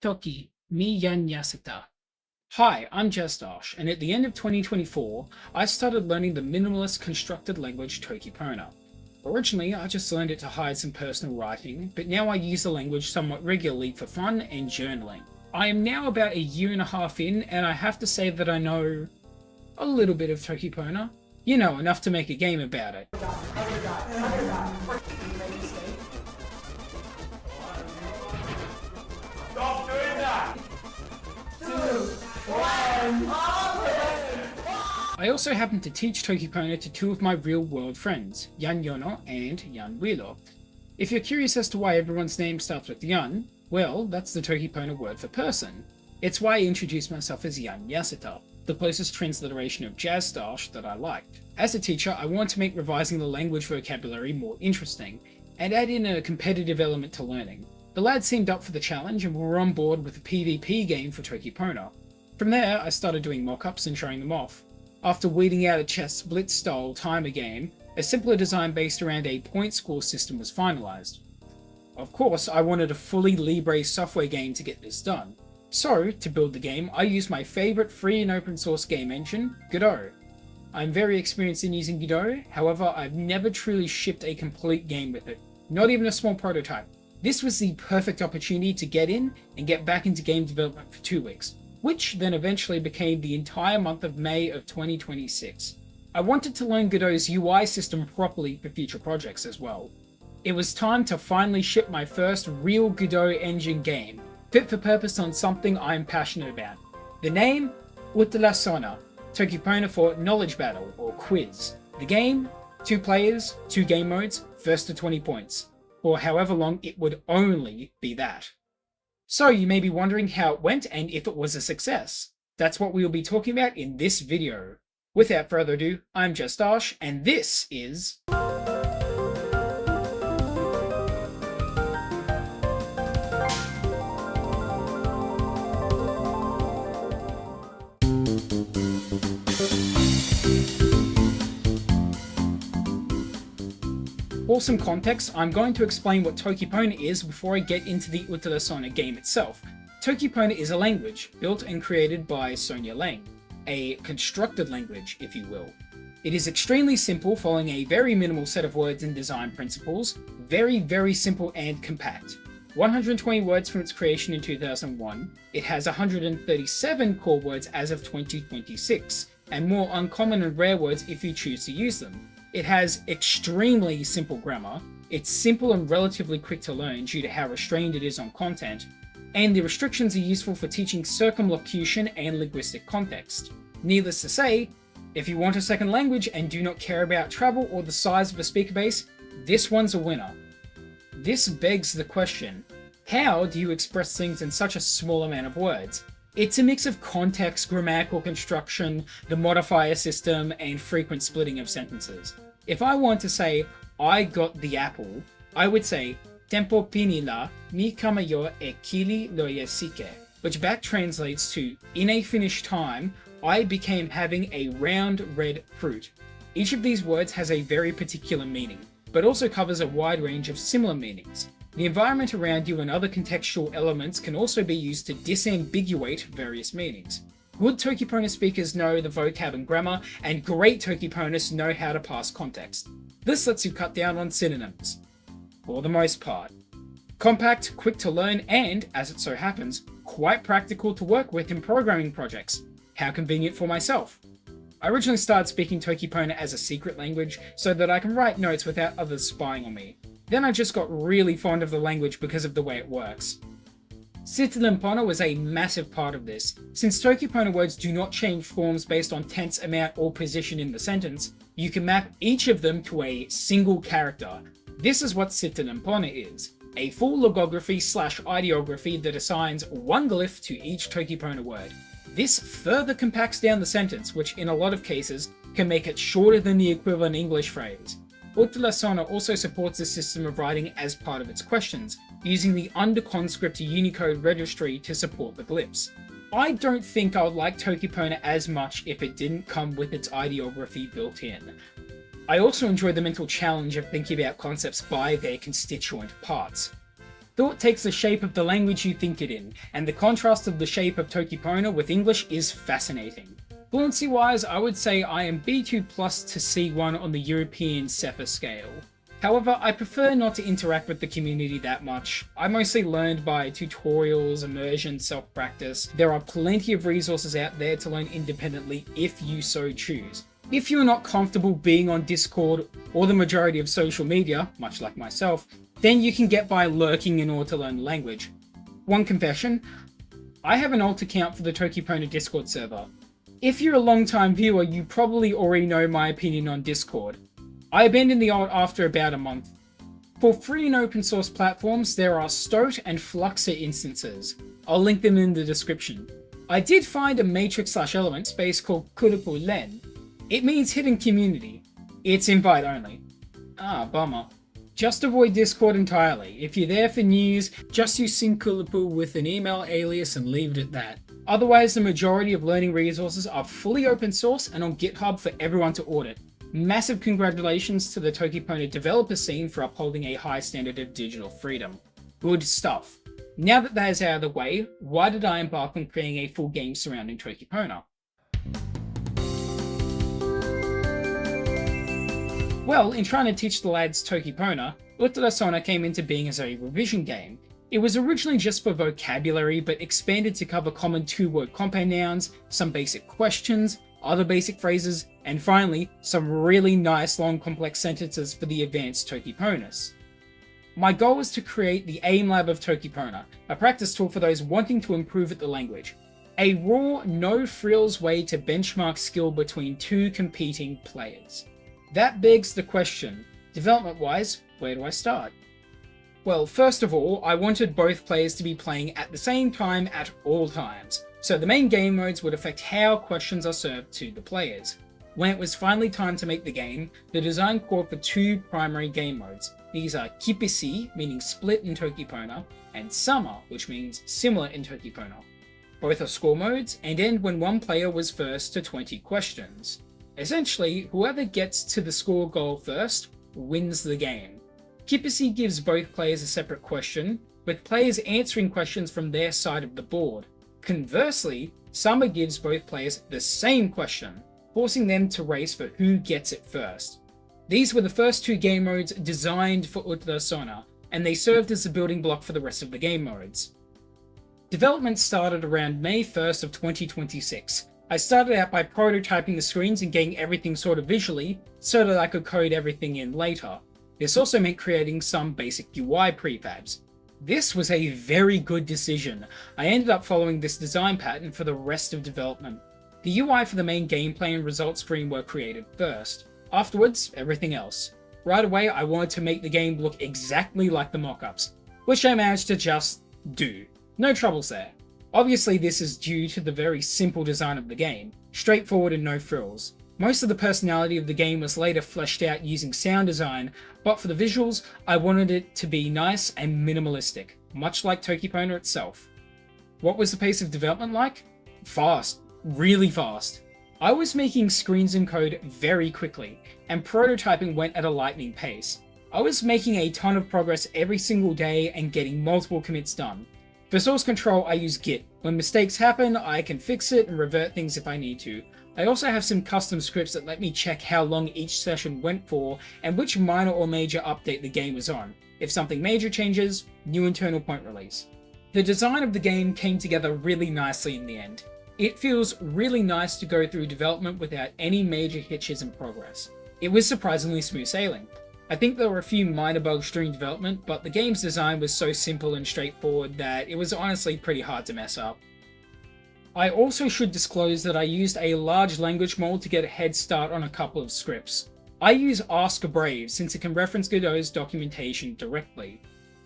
Toki Pona. Hi, I'm Jazztache, and at the end of 2024, I started learning the minimalist constructed language Toki Pona. Originally, I just learned it to hide some personal writing, but now I use the language somewhat regularly for fun and journaling. I am now about a year and a half in, and I have to say that I know a little bit of Toki Pona. You know, enough to make a game about it. Stop doing that! 2, 1, I also happen to teach Toki Pona to two of my real-world friends, Yan Yono and Yan Wilo. If you're curious as to why everyone's name starts with Yan, well, that's the Toki Pona word for person. It's why I introduced myself as Yan Yasita, the closest transliteration of Jazztache that I liked. As a teacher, I want to make revising the language vocabulary more interesting, and add in a competitive element to learning. The lads seemed up for the challenge and were on board with a PvP game for Toki Pona. From there, I started doing mock-ups and showing them off. After weeding out a chess blitz-style timer game, a simpler design based around a point score system was finalized. Of course, I wanted a fully Libre software game to get this done. So, to build the game, I used my favorite free and open source game engine, Godot. I'm very experienced in using Godot, however, I've never truly shipped a complete game with it, not even a small prototype. This was the perfect opportunity to get in and get back into game development for 2 weeks, which then eventually became the entire month of May of 2026. I wanted to learn Godot's UI system properly for future projects as well. It was time to finally ship my first real Godot engine game, fit for purpose on something I am passionate about. The name? Utala Toki Pona for Knowledge Battle or Quiz. The game? 2 players, 2 game modes, first to 20 points. For however long it would only be that. So you may be wondering how it went and if it was a success. That's what we will be talking about in this video. Without further ado, I'm Jazztache, and this is... For some context, I'm going to explain what Toki Pona is before I get into the Utala game itself. Toki Pona is a language, built and created by Sonia Lang, a constructed language, if you will. It is extremely simple, following a very minimal set of words and design principles, very simple and compact. 120 words from its creation in 2001, it has 137 core words as of 2026, and more uncommon and rare words if you choose to use them. It has extremely simple grammar, it's simple and relatively quick to learn due to how restrained it is on content, and the restrictions are useful for teaching circumlocution and linguistic context. Needless to say, if you want a second language and do not care about travel or the size of a speaker base, this one's a winner. This begs the question, how do you express things in such a small amount of words? It's a mix of context, grammatical construction, the modifier system, and frequent splitting of sentences. If I want to say, I got the apple, I would say, Tempo pinila mi kamayo e kili lo yasike, which back translates to, in a finished time, I became having a round red fruit. Each of these words has a very particular meaning, but also covers a wide range of similar meanings. The environment around you and other contextual elements can also be used to disambiguate various meanings. Good Toki Pona speakers know the vocab and grammar, and great Toki Ponists know how to pass context. This lets you cut down on synonyms. For the most part. Compact, quick to learn, and, as it so happens, quite practical to work with in programming projects. How convenient for myself. I originally started speaking Toki Pona as a secret language so that I can write notes without others spying on me. Then I just got really fond of the language because of the way it works. Sitelen Pona was a massive part of this. Since Toki Pona words do not change forms based on tense, amount, or position in the sentence, you can map each of them to a single character. This is what Sitelen Pona is. A full logography/ideography that assigns one glyph to each Toki Pona word. This further compacts down the sentence, which in a lot of cases can make it shorter than the equivalent English phrase. Utala also supports this system of writing as part of its questions, using the under-conscript Unicode registry to support the glyphs. I don't think I would like Toki Pona as much if it didn't come with its ideography built in. I also enjoy the mental challenge of thinking about concepts by their constituent parts. Thought takes the shape of the language you think it in, and the contrast of the shape of Toki Pona with English is fascinating. Fluency wise, I would say I am B2 plus to C1 on the European CEFA scale. However, I prefer not to interact with the community that much. I mostly learned by tutorials, immersion, self-practice. There are plenty of resources out there to learn independently if you so choose. If you're not comfortable being on Discord or the majority of social media, much like myself, then you can get by lurking in order to learn the language. One confession, I have an alt account for the Toki Pona Discord server. If you're a long-time viewer, you probably already know my opinion on Discord. I abandoned the alt after about a month. For free and open source platforms, there are Stoat and Fluxer instances. I'll link them in the description. I did find a matrix/element space called Len. It means hidden community. It's invite only. Ah, bummer. Just avoid Discord entirely. If you're there for news, just use Synculapu with an email alias and leave it at that. Otherwise, the majority of learning resources are fully open source and on GitHub for everyone to audit. Massive congratulations to the Toki Pona developer scene for upholding a high standard of digital freedom. Good stuff. Now that is out of the way, why did I embark on creating a full game surrounding Toki Pona? Well, in trying to teach the lads Toki Pona, Utara came into being as a revision game. It was originally just for vocabulary, but expanded to cover common two-word compound nouns, some basic questions, other basic phrases, and finally, some really nice long complex sentences for the advanced Toki Ponas. My goal was to create the AIM Lab of Toki Pona, a practice tool for those wanting to improve at the language. A raw, no-frills way to benchmark skill between two competing players. That begs the question, development-wise, where do I start? Well, first of all, I wanted both players to be playing at the same time at all times, so the main game modes would affect how questions are served to the players. When it was finally time to make the game, the design called for two primary game modes. These are Kipisi, meaning split in Toki Pona, and Sama, which means similar in Toki Pona. Both are score modes, and end when one player was first to 20 questions. Essentially, whoever gets to the score goal first wins the game. Kipisi gives both players a separate question, with players answering questions from their side of the board. Conversely, Sama gives both players the same question, forcing them to race for who gets it first. These were the first two game modes designed for Utara, and they served as the building block for the rest of the game modes. Development started around May 1st of 2026. I started out by prototyping the screens and getting everything sorted visually, so that I could code everything in later. This also meant creating some basic UI prefabs. This was a very good decision. I ended up following this design pattern for the rest of development. The UI for the main gameplay and results screen were created first. Afterwards, everything else. Right away, I wanted to make the game look exactly like the mockups, which I managed to just do. No troubles there. Obviously, this is due to the very simple design of the game, straightforward and no frills. Most of the personality of the game was later fleshed out using sound design, but for the visuals, I wanted it to be nice and minimalistic, much like Toki Pona itself. What was the pace of development like? Fast. Really fast. I was making screens and code very quickly, and prototyping went at a lightning pace. I was making a ton of progress every single day and getting multiple commits done. For source control, I use Git. When mistakes happen, I can fix it and revert things if I need to. I also have some custom scripts that let me check how long each session went for and which minor or major update the game was on. If something major changes, new internal point release. The design of the game came together really nicely in the end. It feels really nice to go through development without any major hitches in progress. It was surprisingly smooth sailing. I think there were a few minor bugs during development, but the game's design was so simple and straightforward that it was honestly pretty hard to mess up. I also should disclose that I used a large language model to get a head start on a couple of scripts. I use Ask Brave since it can reference Godot's documentation directly.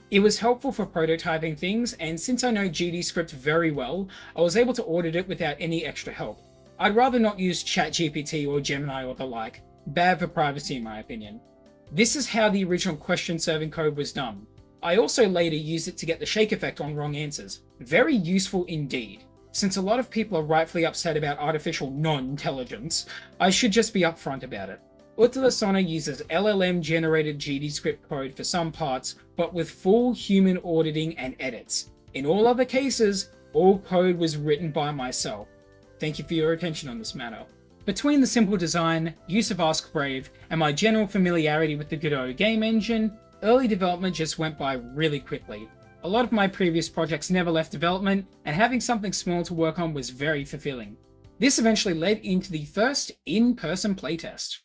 It was helpful for prototyping things, and since I know GDScript very well, I was able to audit it without any extra help. I'd rather not use ChatGPT or Gemini or the like. Bad for privacy in my opinion. This is how the original question serving code was done. I also later used it to get the shake effect on wrong answers. Very useful indeed. Since a lot of people are rightfully upset about artificial non-intelligence, I should just be upfront about it. Sona uses LLM-generated GD-script code for some parts, but with full human auditing and edits. In all other cases, all code was written by myself. Thank you for your attention on this matter. Between the simple design, use of Ask Brave, and my general familiarity with the Godot game engine, early development just went by really quickly. A lot of my previous projects never left development, and having something small to work on was very fulfilling. This eventually led into the first in-person playtest.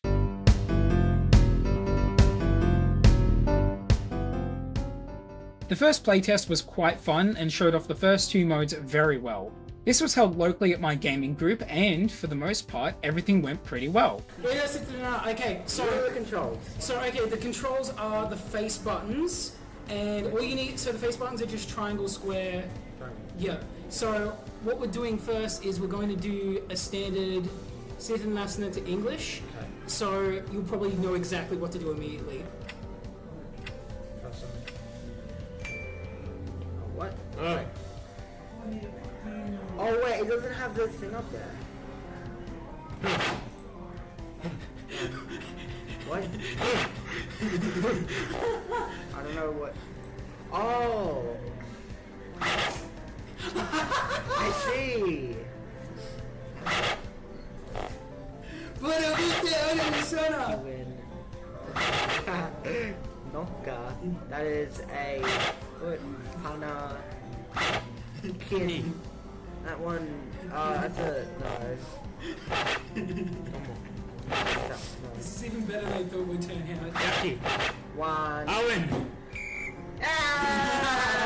The first playtest was quite fun and showed off the first two modes very well. This was held locally at my gaming group, and for the most part, everything went pretty well. Okay, so what are the controls? The controls are the face buttons, and all you need. So the face buttons are just triangle, square. Triangle. Yeah. So what we're doing first is we're going to do a standard Sitelen nasin to English. Okay. So you'll probably know exactly what to do immediately. What? Alright. Oh wait, it doesn't have this thing up there. What? I don't know what. Oh! I see! Noka. That is a Hana Kin. That one, that's a This is even better than I thought would turn out. Yaki. one. Owen. Yes!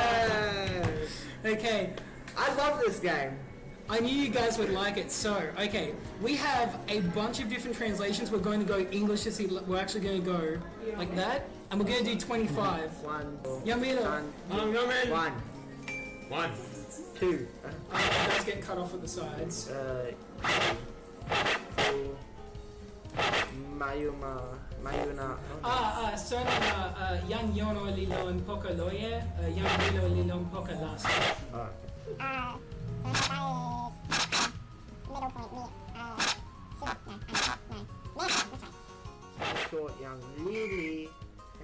Okay. I love this game. I knew you guys would like it. So, okay, we have a bunch of different translations. We're going to go English to see. We're actually going to go like that, and we're going to do 25. One. Yamila. One. One. Two. Let's get cut off at the sides. Two. Mayuna. Sona yang yono lilon poka loye, yang lilo lilon poka last. Short young Lily.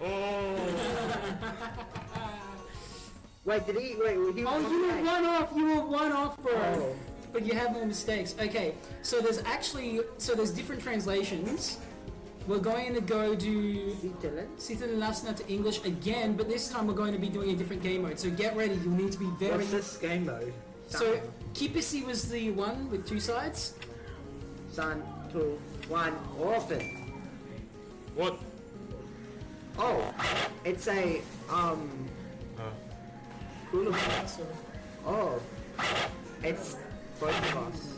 Oh. Wait, did he? Wait, he Oh, you were one off. You were one off, bro. Oh. But you have more mistakes. Okay, so there's different translations. We're going to go do Sitelen nasin to English again, but this time we're going to be doing a different game mode. So get ready. You'll need to be very. What's this game mode? So Kipisi was the one with two sides. 3, 2, 1, open. What? Oh, it's a So, Oh, it's both of us.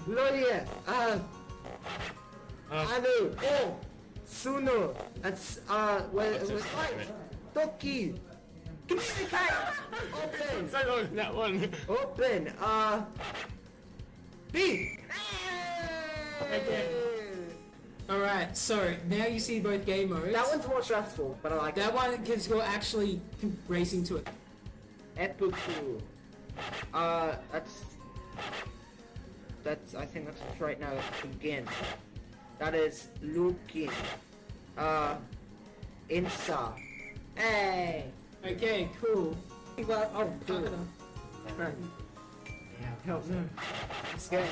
Gloria, Anu, oh, Suno, that's Toki, open, So long, that one. open, B. alright, so now you see both game modes. That one's more stressful, but I like That one because you're actually racing to it. Epiku. That's I think that's right now. That's begin. That is looking. Insa. Hey. Okay, cool. Well, oh, cool. Right. Help me. Let's go.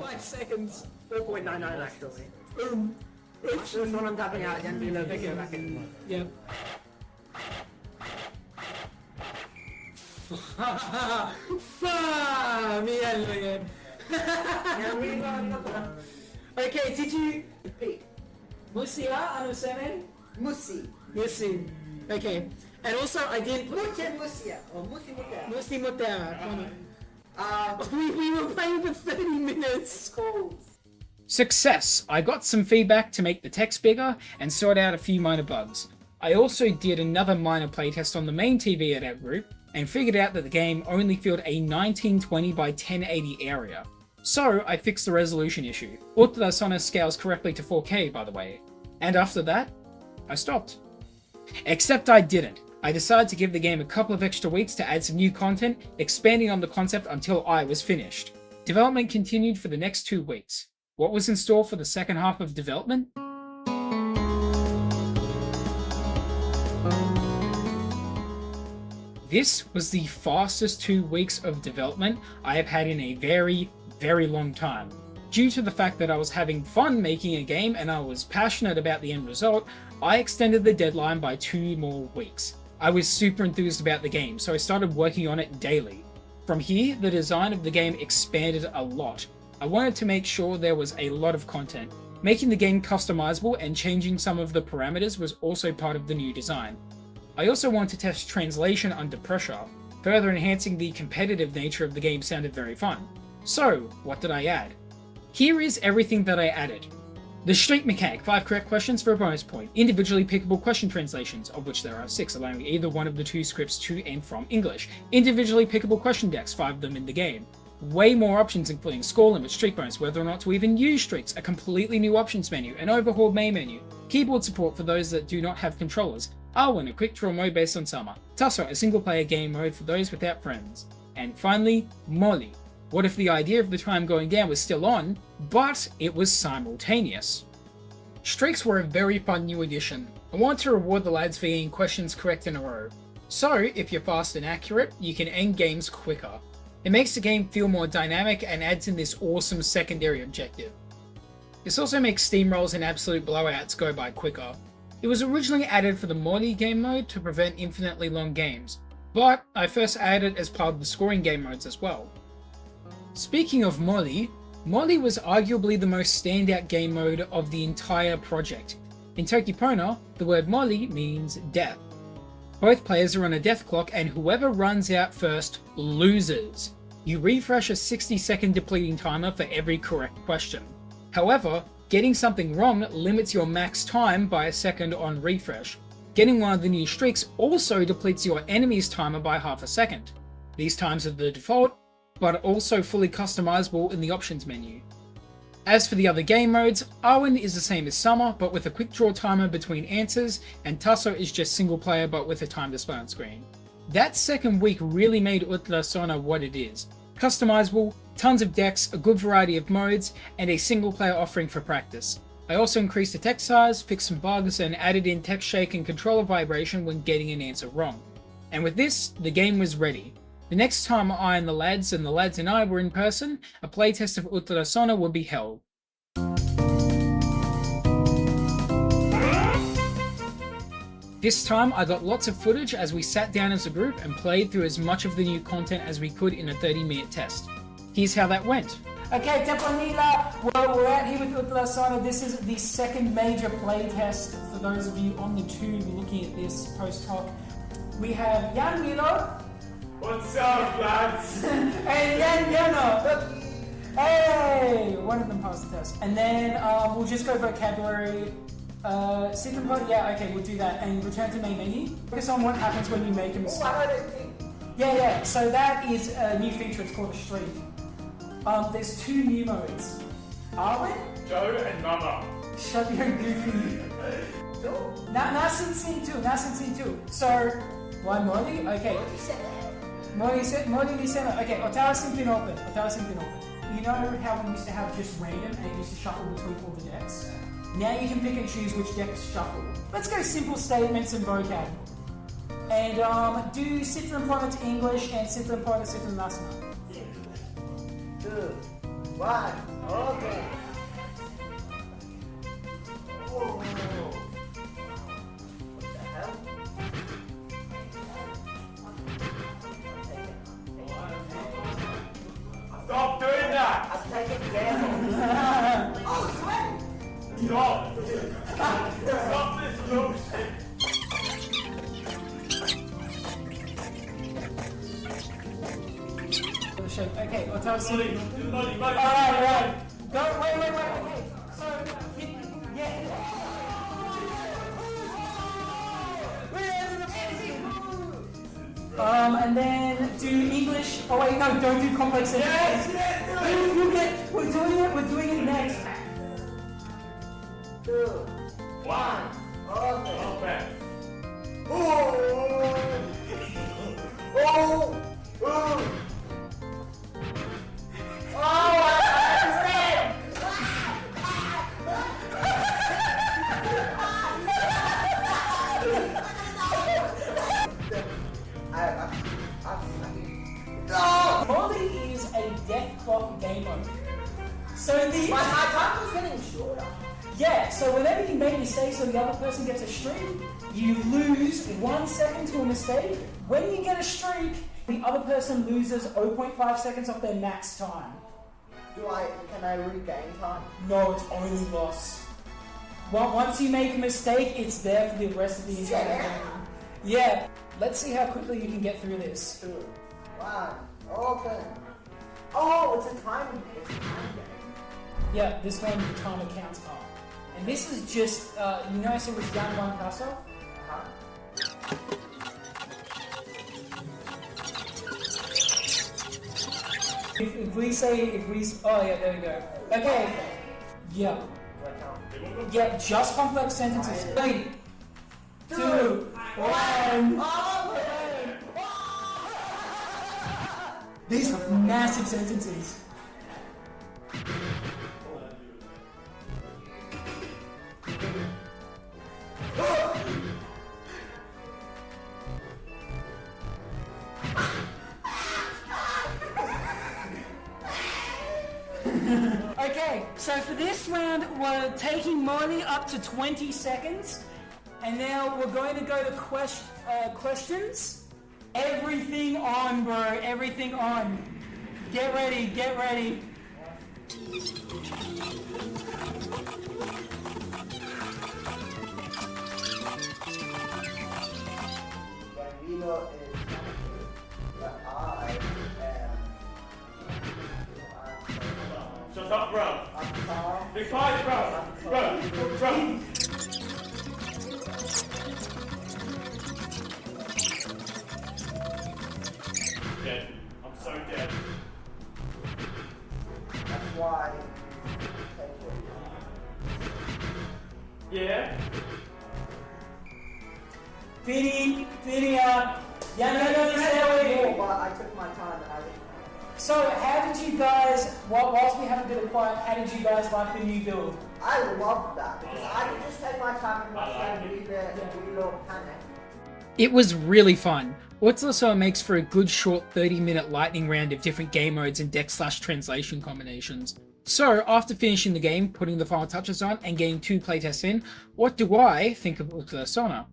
5 seconds. 4.99 actually. This is what I'm tapping out. Then we look back in. Yep. Mierda, again. Okay, did you... Musia, ano semen? Musi. Musi. Okay. And also, I didn't... Musia. Or Musi Mutia. Musi Mutera. We were playing for 30 minutes. Cool. Success! I got some feedback to make the text bigger and sort out a few minor bugs. I also did another minor playtest on the main TV at our group and figured out that the game only filled a 1920 by 1080 area. So I fixed the resolution issue. Sona scales correctly to 4K, by the way. And after that, I stopped. Except I didn't. I decided to give the game a couple of extra weeks to add some new content, expanding on the concept until I was finished. Development continued for the next 2 weeks. What was in store for the second half of development? This was the fastest 2 weeks of development I have had in a very, very long time. Due to the fact that I was having fun making a game and I was passionate about the end result, I extended the deadline by 2 more weeks. I was super enthused about the game, so I started working on it daily. From here, the design of the game expanded a lot. I wanted to make sure there was a lot of content. Making the game customizable and changing some of the parameters was also part of the new design. I also wanted to test translation under pressure. Further enhancing the competitive nature of the game sounded very fun. So, what did I add? Here is everything that I added. The streak mechanic, 5 correct questions for a bonus point. Individually pickable question translations, of which there are 6, allowing either one of the 2 scripts to and from English. Individually pickable question decks, 5 of them in the game. Way more options including score limit, streak bonus, whether or not to even use streaks, a completely new options menu, an overhauled main menu, keyboard support for those that do not have controllers, Arwen, a quick draw mode based on summer, Tasso, a single player game mode for those without friends, and finally, Molly. What if the idea of the time going down was still on, but it was simultaneous? Streaks were a very fun new addition. I want to reward the lads for getting questions correct in a row. So, if you're fast and accurate, you can end games quicker. It makes the game feel more dynamic and adds in this awesome secondary objective. This also makes steamrolls and absolute blowouts go by quicker. It was originally added for the Molly game mode to prevent infinitely long games, but I first added it as part of the scoring game modes as well. Speaking of Molly, Molly was arguably the most standout game mode of the entire project. In Toki Pona, the word Molly means death. Both players are on a death clock and whoever runs out first loses. You refresh a 60-second depleting timer for every correct question. However, getting something wrong limits your max time by a second on refresh. Getting one of the new streaks also depletes your enemy's timer by half a second. These times are the default, but also fully customizable in the options menu. As for the other game modes, Arwen is the same as Summer, but with a quick draw timer between answers, and Tasso is just single player but with a time display on screen. That second week really made Ultrasona what it is. Customizable, tons of decks, a good variety of modes, and a single player offering for practice. I also increased the text size, fixed some bugs, and added in text shake and controller vibration when getting an answer wrong. And with this, the game was ready. The next time I and the lads and I were in person, a playtest of Ultrasona would be held. This time I got lots of footage as we sat down as a group and played through as much of the new content as we could in a 30-minute test. Here's how that went. Okay, Teponila, well, we're out here with Ultrasona. This is the second major playtest for those of you on the tube looking at this post-hoc. We have Jan Milo. What's up, lads? And Jan Yano. Hey! One of them passed the test. And then we'll just go vocabulary. Sitelen Pona, yeah, okay, we'll do that. And return to main menu. Focus on what happens when you make a mistake. Yeah, so that is a new feature, it's called a streak. There's 2 new modes. Arwen? Joe and Mama. Shut your goofy. Nasin too. So, why Molly? Okay. Molly Licena. Okay, Otawa Simpin Open. You know how we used to have just random and it used to shuffle between all the decks? Now you can pick and choose which decks shuffle. Let's go simple statements and vocab. And do Sitelen Pona to English and Sitelen Pona to Sitelen Lasna. 2, 1, okay. Oh. What the hell? Stop doing that! I'll take it down. Oh, sweat! Stop! Stop this bullshit! Okay, Otawa Simpin. Molly. Alright. Go, wait, okay. So, yeah. And then do English. Oh wait, no, don't do complex sentences. Yes, we're doing it next. 2, 1. One. Open. Open. Oh! Oh! Oh! Oh! I understand! No! Molly is a death clock game mode. So the My time was getting shorter. yeah, so whenever you make mistakes or the other person gets a streak, you lose 1 second to a mistake. When you get a streak, the other person loses 0.5 seconds off their max time. Can I regain time? No, it's only loss. Once you make a mistake, it's there for the rest of the entire game. Yeah, let's see how quickly you can get through this. 2, 1, open. Oh, it's a time game. Yeah, this one the timer counts up. And this is just, you notice it was down one castle? If we say, oh yeah, there we go. Okay, yeah. Yeah, just complex sentences. 3, 2, 1. These are massive sentences. Okay, so for this round, we're taking Molly up to 20 seconds, and now we're going to go to questions. Everything on, bro, everything on. Get ready, get ready. Danilo is but I am. Shut up, bro. I'm calm. Be quiet, bro. Bro. Dead. I'm so dead. That's why. Yeah? Vinny, yeah, no, stay away. But I took my time and I didn't. So, how did you guys, whilst we have a bit of quiet, how did you guys like the new build? I love that because I can just take my time and not reload panic. It was really fun. Also makes for a good short 30-minute lightning round of different game modes and deck/translation combinations. So, after finishing the game, putting the final touches on, and getting 2 playtests in, what do I think of Ultrasona?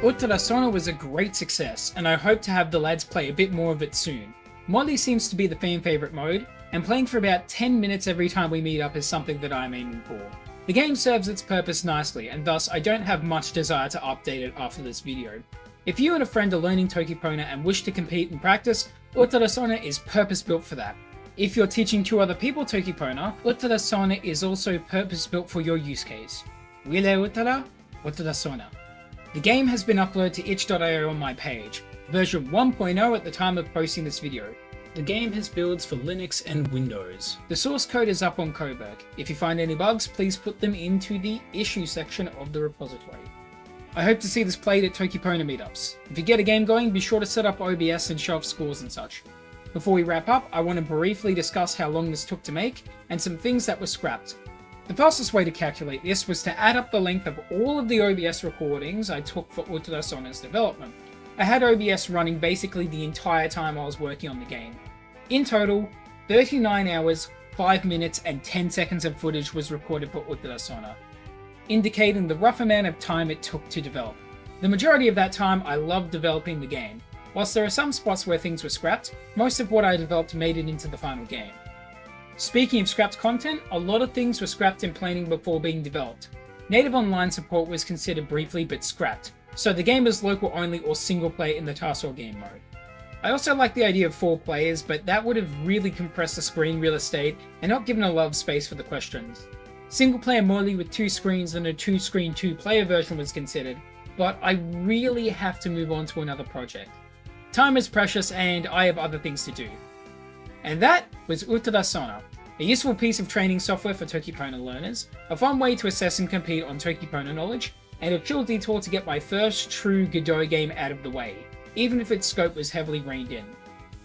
Ultrasona was a great success, and I hope to have the lads play a bit more of it soon. Molly seems to be the fan favourite mode, and playing for about 10 minutes every time we meet up is something that I'm aiming for. The game serves its purpose nicely, and thus I don't have much desire to update it after this video. If you and a friend are learning Toki Pona and wish to compete and practice, Ultrasona is purpose built for that. If you're teaching 2 other people Toki Pona, Ultrasona is also purpose built for your use case. Wile Ultrasona. The game has been uploaded to itch.io on my page, version 1.0 at the time of posting this video. The game has builds for Linux and Windows. The source code is up on Coburg. If you find any bugs, please put them into the issue section of the repository. I hope to see this played at Toki Pona meetups. If you get a game going, be sure to set up OBS and show off scores and such. Before we wrap up, I want to briefly discuss how long this took to make, and some things that were scrapped. The fastest way to calculate this was to add up the length of all of the OBS recordings I took for Ultrasona's development. I had OBS running basically the entire time I was working on the game. In total, 39 hours, 5 minutes and 10 seconds of footage was recorded for Ultrasona, indicating the rough amount of time it took to develop. The majority of that time I loved developing the game. Whilst there are some spots where things were scrapped, most of what I developed made it into the final game. Speaking of scrapped content, a lot of things were scrapped in planning before being developed. Native online support was considered briefly but scrapped, so the game is local only or single player in the Tarsal game mode. I also like the idea of 4 players, but that would have really compressed the screen real estate and not given a lot of space for the questions. Single player Molly with 2 screens and a 2-screen 2-player version was considered, but I really have to move on to another project. Time is precious and I have other things to do. And that was Utada-sona, a useful piece of training software for Toki Pona learners, a fun way to assess and compete on Toki Pona knowledge, and a chill detour to get my first true Godot game out of the way, even if its scope was heavily reined in.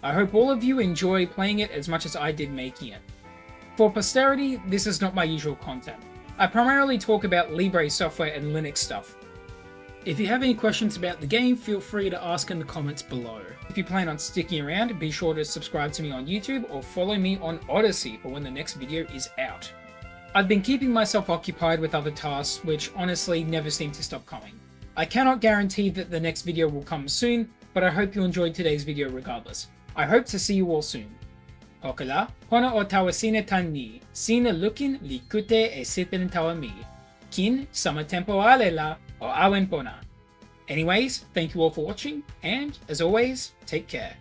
I hope all of you enjoy playing it as much as I did making it. For posterity, this is not my usual content. I primarily talk about Libre software and Linux stuff. If you have any questions about the game, feel free to ask in the comments below. If you plan on sticking around, be sure to subscribe to me on YouTube or follow me on Odyssey for when the next video is out. I've been keeping myself occupied with other tasks, which honestly never seem to stop coming. I cannot guarantee that the next video will come soon, but I hope you enjoyed today's video regardless. I hope to see you all soon. Hokala, Pona o tawasine tan ni, sina lukin likute e Sitelen tawami. Kin sama tempo alela o awen pona. Anyways, thank you all for watching, and as always, take care.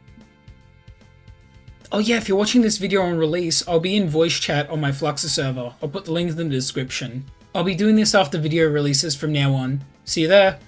Oh yeah, if you're watching this video on release, I'll be in voice chat on my Fluxer server. I'll put the link in the description. I'll be doing this after video releases from now on. See you there!